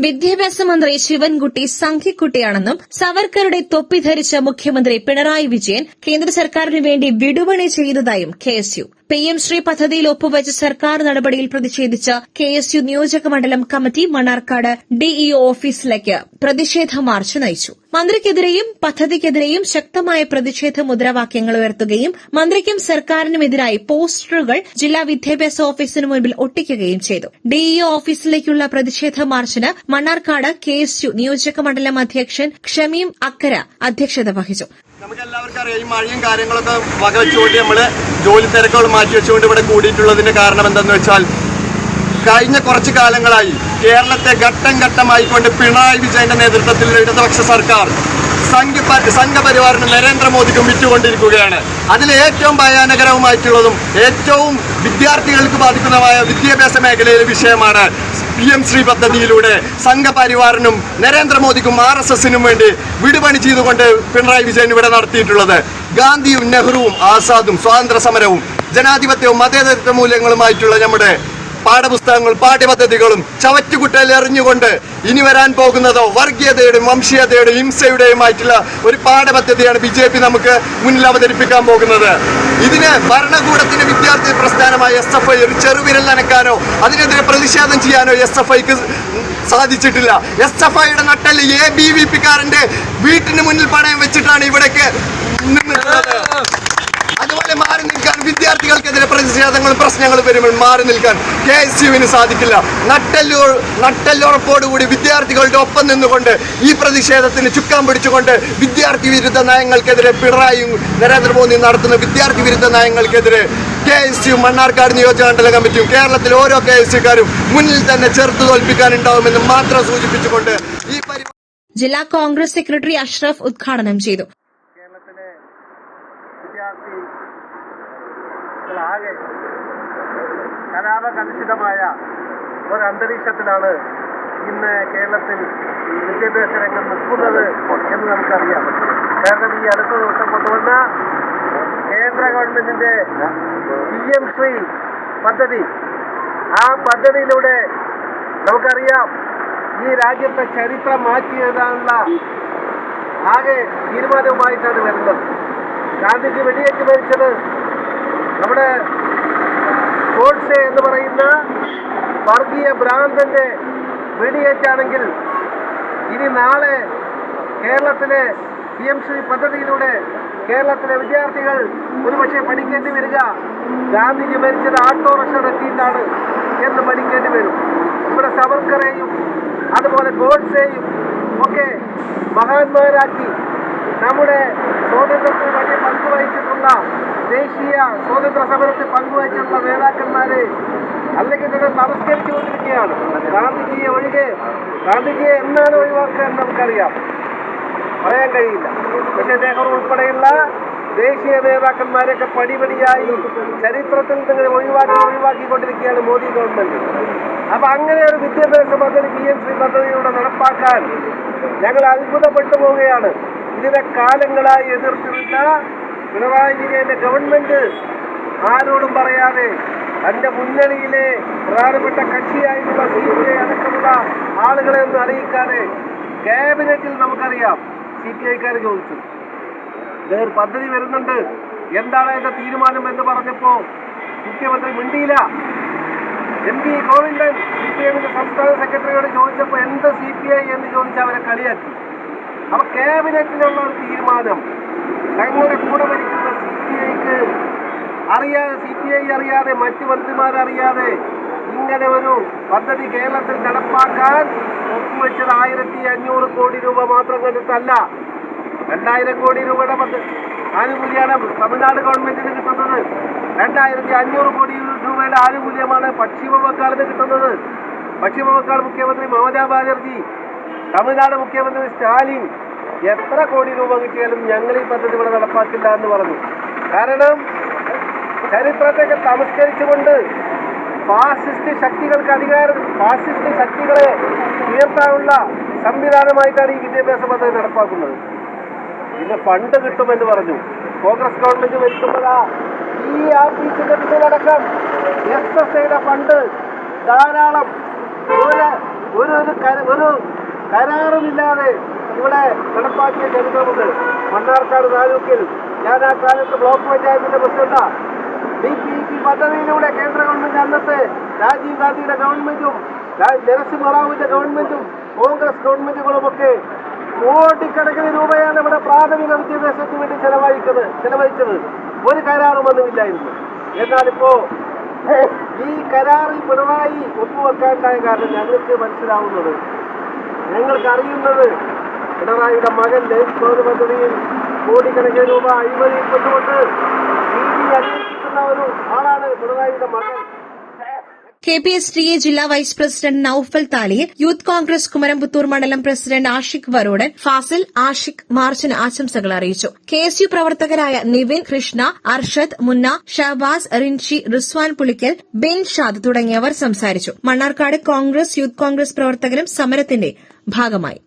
വിദ്യാഭ്യാസ മന്ത്രി ശിവൻകുട്ടി സംഘിക്കുട്ടിയാണെന്നും സവർക്കറുടെ തൊപ്പി ധരിച്ച മുഖ്യമന്ത്രി പിണറായി വിജയൻ കേന്ദ്ര സർക്കാരിനു വേണ്ടി വിടുപണി ചെയ്തതായും കെഎസ്യു. പിഎം ശ്രീ പദ്ധതിയിൽ ഒപ്പുവച്ച സർക്കാർ നടപടിയിൽ പ്രതിഷേധിച്ച കെഎസ്യു നിയോജക മണ്ഡലം കമ്മിറ്റി മണ്ണാർക്കാട് ഡിഇഒ ഓഫീസിലേക്ക് പ്രതിഷേധ മാർച്ച് നയിച്ചു. മന്ത്രിക്കെതിരെയും പദ്ധതിക്കെതിരെയും ശക്തമായ പ്രതിഷേധ മുദ്രാവാക്യങ്ങൾ ഉയർത്തുകയും മന്ത്രിക്കും സർക്കാരിനുമെതിരായി പോസ്റ്ററുകൾ ജില്ലാ വിദ്യാഭ്യാസ ഓഫീസിനു മുൻപിൽ ഒട്ടിക്കുകയും ചെയ്തു. ഡിഇഒ ഓഫീസിലേക്കുള്ള പ്രതിഷേധ മാർച്ചിന് മണ്ണാർക്കാട് കെഎസ്യു നിയോജക മണ്ഡലം അധ്യക്ഷൻ ഷമീം അക്കര അധ്യക്ഷത വഹിച്ചു. നമുക്ക് എല്ലാവർക്കും അറിയാം, ഈ മഴയും കാര്യങ്ങളൊക്കെ വകവെച്ചുകൊണ്ട് നമ്മള് ജോലി തിരക്കുകൾ മാറ്റിവെച്ചുകൊണ്ട് ഇവിടെ കൂടിയിട്ടുള്ളതിന്റെ കാരണം എന്തെന്ന് വെച്ചാൽ കഴിഞ്ഞ കുറച്ചു കാലങ്ങളായി കേരളത്തെ ഘട്ടം ഘട്ടമായിക്കൊണ്ട് പിണറായി വിജയന്റെ നേതൃത്വത്തിലുള്ള ഇടതുപക്ഷ സർക്കാർ സംഘപരിവാറിന് നരേന്ദ്രമോദിക്കും വിറ്റുകൊണ്ടിരിക്കുകയാണ്. അതിൽ ഏറ്റവും ഭയാനകരവുമായിട്ടുള്ളതും ഏറ്റവും വിദ്യാർത്ഥികൾക്ക് ബാധിക്കുന്നതുമായ വിദ്യാഭ്യാസ മേഖലയിലെ വിഷയമാണ് പിഎം ശ്രീ പദ്ധതിയിലൂടെ സംഘപരിവാറിനും നരേന്ദ്രമോദിക്കും RSSനും വേണ്ടി വിടുപണി ചെയ്തുകൊണ്ട് പിണറായി വിജയൻ ഇവിടെ നടത്തിയിട്ടുള്ളത്. ഗാന്ധിയും നെഹ്റുവും ആസാദും സ്വാതന്ത്ര്യ സമരവും ജനാധിപത്യവും മതേതരത്വ മൂല്യങ്ങളുമായിട്ടുള്ള നമ്മുടെ പാഠപുസ്തകങ്ങളും പാഠ്യപദ്ധതികളും ചവറ്റുകുട്ടയിൽ എറിഞ്ഞുകൊണ്ട് ഇനി വരാൻ പോകുന്നതോ വർഗീയതയുടെയും വംശീയതയുടെയും ഹിംസയുടെയുമായിട്ടുള്ള ഒരു പാഠപദ്ധതിയാണ് BJP നമുക്ക് മുന്നിൽ അവതരിപ്പിക്കാൻ പോകുന്നത്. ഇതിന് ഭരണകൂടത്തിന് വിദ്യാർത്ഥി പ്രസ്ഥാനമായ SFI ഒരു ചെറുവിരൽ നനക്കാനോ അതിനെതിരെ പ്രതിഷേധം ചെയ്യാനോ SFIക്ക് സാധിച്ചിട്ടില്ല. SFIയുടെ നട്ടല് ABVP-കാരന്റെ വീട്ടിന് മുന്നിൽ പണയം വെച്ചിട്ടാണ് ഇവിടേക്ക് നിന്നിട്ടുള്ളത്. അതുപോലെ മാറി നിൽക്കാൻ വിദ്യാർത്ഥികൾക്കെതിരെ പ്രതിഷേധങ്ങളും പ്രശ്നങ്ങളും വരുമ്പോൾ മാറി നിൽക്കാൻ KSUവിന് സാധിക്കില്ല. നട്ടെല്ലുറപ്പോടുകൂടി വിദ്യാർത്ഥികളുടെ ഒപ്പം നിന്നുകൊണ്ട് ഈ പ്രതിഷേധത്തിന് ചുക്കാൻ പിടിച്ചുകൊണ്ട് വിദ്യാർത്ഥി വിരുദ്ധ നയങ്ങൾക്കെതിരെ പിണറായിയും നരേന്ദ്രമോദിയും നടത്തുന്ന വിദ്യാർത്ഥി വിരുദ്ധ നയങ്ങൾക്കെതിരെ KSU മണ്ണാർക്കാട് നിയോജകമണ്ഡല കമ്മിറ്റിയും കേരളത്തിലെ ഓരോ KSUക്കാരും മുന്നിൽ തന്നെ ചെറുത്തു തോൽപ്പിക്കാനുണ്ടാവുമെന്ന് മാത്രം സൂചിപ്പിച്ചുകൊണ്ട് ഈ ജില്ലാ കോൺഗ്രസ് സെക്രട്ടറി അഷ്റഫ് ഉദ്ഘാടനം ചെയ്തു. ആകെ കലാപകലുഷിതമായ ഒരു അന്തരീക്ഷത്തിലാണ് ഇന്ന് കേരളത്തിൽ വിദ്യാഭ്യാസ രംഗം നിൽക്കുന്നത് എന്ന് നമുക്കറിയാം. കാരണം ഈ അടുത്ത ദിവസം കൊണ്ടുവന്ന കേന്ദ്ര ഗവൺമെന്റിന്റെ PM ശ്രീ പദ്ധതി, ആ പദ്ധതിയിലൂടെ നമുക്കറിയാം ഈ രാജ്യത്തെ ചരിത്രം മാറ്റി എഴുതാനുള്ള ആകെ തീരുമാനവുമായിട്ടാണ് വരുന്നത്. ഗാന്ധിജി വെടിയേറ്റ് മരിച്ചത് നമ്മുടെ ഗോഡ്സെ എന്ന് പറയുന്ന വർഗീയ ഭ്രാന്തന്റെ വെടിയേറ്റാണെങ്കിൽ ഇനി നാളെ കേരളത്തിലെ PM ശ്രീ പദ്ധതിയിലൂടെ കേരളത്തിലെ വിദ്യാർത്ഥികൾ ഒരുപക്ഷെ പഠിക്കേണ്ടി വരിക ഗാന്ധിജി മരിച്ചത് ഓട്ടോറിക്ഷ നടത്തിയിട്ടാണ് എന്ന് പഠിക്കേണ്ടി വരും. ഇവിടെ സവർക്കറേയും അതുപോലെ ഗോഡ്സെയും ഒക്കെ മഹാന്മാരാക്കി നമ്മുടെ സ്വാതന്ത്ര്യത്തിന് വലിയ പങ്കുവഹിച്ചിട്ടുള്ള ദേശീയ സ്വാതന്ത്ര്യ സമരത്തിൽ പങ്കുവഹിച്ചിട്ടുള്ള നേതാക്കന്മാരെ അല്ലെങ്കിൽ തന്നെ നമസ്കരിച്ചുകൊണ്ടിരിക്കുകയാണ്. ഗാന്ധിജിയെ ഒഴികെ ഗാന്ധിജിയെ എന്നാണ് ഒഴിവാക്കുക എന്ന് നമുക്കറിയാം, പറയാൻ കഴിയില്ല. പക്ഷേ നെഹ്റു ഉൾപ്പെടെയുള്ള ദേശീയ നേതാക്കന്മാരെയൊക്കെ പടിപടിയായി ചരിത്രത്തിൽ നിന്ന് ഒഴിവാക്കിക്കൊണ്ടിരിക്കുകയാണ് മോദി ഗവൺമെന്റ്. അപ്പൊ അങ്ങനെ ഒരു വിദ്യാഭ്യാസ പദ്ധതി PM ശ്രീ പദ്ധതിയിലൂടെ നടപ്പാക്കാൻ ഞങ്ങൾ അത്ഭുതപ്പെട്ടു പോവുകയാണ്. ഇതിനെ കാലങ്ങളായി എതിർത്തിരുന്ന പിണറായി വിജയന്റെ ഗവൺമെന്റ് ആരോടും പറയാതെ തന്റെ മുന്നണിയിലെ പ്രധാനപ്പെട്ട കക്ഷിയായിട്ടുള്ള CPI അടക്കമുള്ള ആളുകളെ ഒന്നും അറിയിക്കാതെ ക്യാബിനറ്റിൽ നമുക്കറിയാം CPI-ക്കാർ ചോദിച്ചു, ഇതൊരു പദ്ധതി വരുന്നുണ്ട്, എന്താണ് അതിന്റെ തീരുമാനം എന്ന് പറഞ്ഞപ്പോ മുഖ്യമന്ത്രി മിണ്ടിയില്ല. MP ഗോവിന്ദൻ CPI-ന്റെ സംസ്ഥാന സെക്രട്ടറിയോട് ചോദിച്ചപ്പോൾ എന്ത് CPI എന്ന് ചോദിച്ച് അവരെ കളിയാക്കി. അപ്പൊ ക്യാബിനറ്റിലുള്ള ഒരു തീരുമാനം ഞങ്ങളുടെ കൂടെ ഭരിക്കുന്ന CPI അറിയാതെ മറ്റു മന്ത്രിമാരറിയാതെ ഇങ്ങനെ ഒരു പദ്ധതി കേരളത്തിൽ നടപ്പാക്കാൻ ഒപ്പുവെച്ചത് 1500 കോടി രൂപ മാത്രം കണ്ടിട്ടല്ല, 2000 കോടി രൂപയുടെ ആനുകൂല്യമാണ് തമിഴ്നാട് ഗവൺമെന്റിന് കിട്ടുന്നത്. 2500 കോടി രൂപയുടെ ആനുകൂല്യമാണ് പശ്ചിമ ബംഗാളിന് കിട്ടുന്നത്. പശ്ചിമ ബംഗാൾ മുഖ്യമന്ത്രി മമതാ ബാനർജി, തമിഴ്നാട് മുഖ്യമന്ത്രി സ്റ്റാലിൻ എത്ര കോടി രൂപ കിട്ടിയാലും ഞങ്ങൾ ഈ പദ്ധതി ഇവിടെ നടപ്പാക്കില്ല എന്ന് പറഞ്ഞു. കാരണം ചരിത്രത്തെയൊക്കെ തമസ്കരിച്ചുകൊണ്ട് ഫാസിസ്റ്റ് ശക്തികളെ ഉയർത്താനുള്ള സംവിധാനമായിട്ടാണ് ഈ വിദ്യാഭ്യാസ പദ്ധതി നടപ്പാക്കുന്നത്. ഇതിന് ഫണ്ട് കിട്ടുമെന്ന് പറഞ്ഞു. കോൺഗ്രസ് ഗവൺമെന്റ് വരുത്തുമ്പോഴാ ഈ ആഫീസിന്റെ പിന്നിലടക്കം SSIയുടെ ഫണ്ട് ധാരാളം ഒരു കരാറുമില്ലാതെ ഇവിടെ നടപ്പാക്കിയ ചരിത്രമുണ്ട്. മണ്ണാർക്കാട് താലൂക്കിൽ ഞാൻ ആ കാലത്ത് ബ്ലോക്ക് പഞ്ചായത്തിന്റെ പ്രസിഡന്റാ. DPP പദ്ധതിയിലൂടെ കേന്ദ്ര ഗവൺമെന്റ് അന്നത്തെ രാജീവ് ഗാന്ധിയുടെ ഗവൺമെന്റും നരസിംഹറാവുവിന്റെ ഗവൺമെന്റും കോൺഗ്രസ് ഗവൺമെന്റുകളുമൊക്കെ കോടിക്കണക്കിന് രൂപയാണ് ഇവിടെ പ്രാഥമിക വിദ്യാഭ്യാസത്തിന് വേണ്ടി ചെലവഴിച്ചത്. ഒരു കരാറും ഒന്നുമില്ലായിരുന്നു. എന്നാലിപ്പോ ഈ കരാറിൽ പിണറായി ഒപ്പുവെക്കാണ്ടായ കാരണം ഞങ്ങൾക്ക് മനസ്സിലാവുന്നത്, ഞങ്ങൾക്ക് അറിയുന്നത്, പിണറായിയുടെ മകൻ ലൈഫ് ഭവന പദ്ധതിയിൽ കോടിക്കണക്കിന് രൂപ അഴിമതിപ്പെട്ടുകൊണ്ട് അന്വേഷിക്കുന്ന ഒരു ആളാണ് പിണറായിയുടെ മകൻ. KPSTA ജില്ലാ വൈസ് പ്രസിഡന്റ് നൌഫൽ താലിയിൽ, യൂത്ത് കോൺഗ്രസ് കുമരംപുത്തൂർ മണ്ഡലം പ്രസിഡന്റ് ആഷിഖ് വരോടൻ, ഫാസിൽ, ആഷിഖ് മാർച്ചിന് ആശംസകൾ അറിയിച്ചു. KSU പ്രവർത്തകരായ നിവിൻ, കൃഷ്ണ, അർഷദ്, മുന്ന, ഷഹബാസ്, റിൻഷി, റിസ്വാൻ പുളിക്കൽ, ബിൻ ഷാദ് തുടങ്ങിയവർ സംസാരിച്ചു. മണ്ണാർക്കാട് കോൺഗ്രസ്, യൂത്ത് കോൺഗ്രസ് പ്രവർത്തകരും സമരത്തിന്റെ ഭാഗമായി.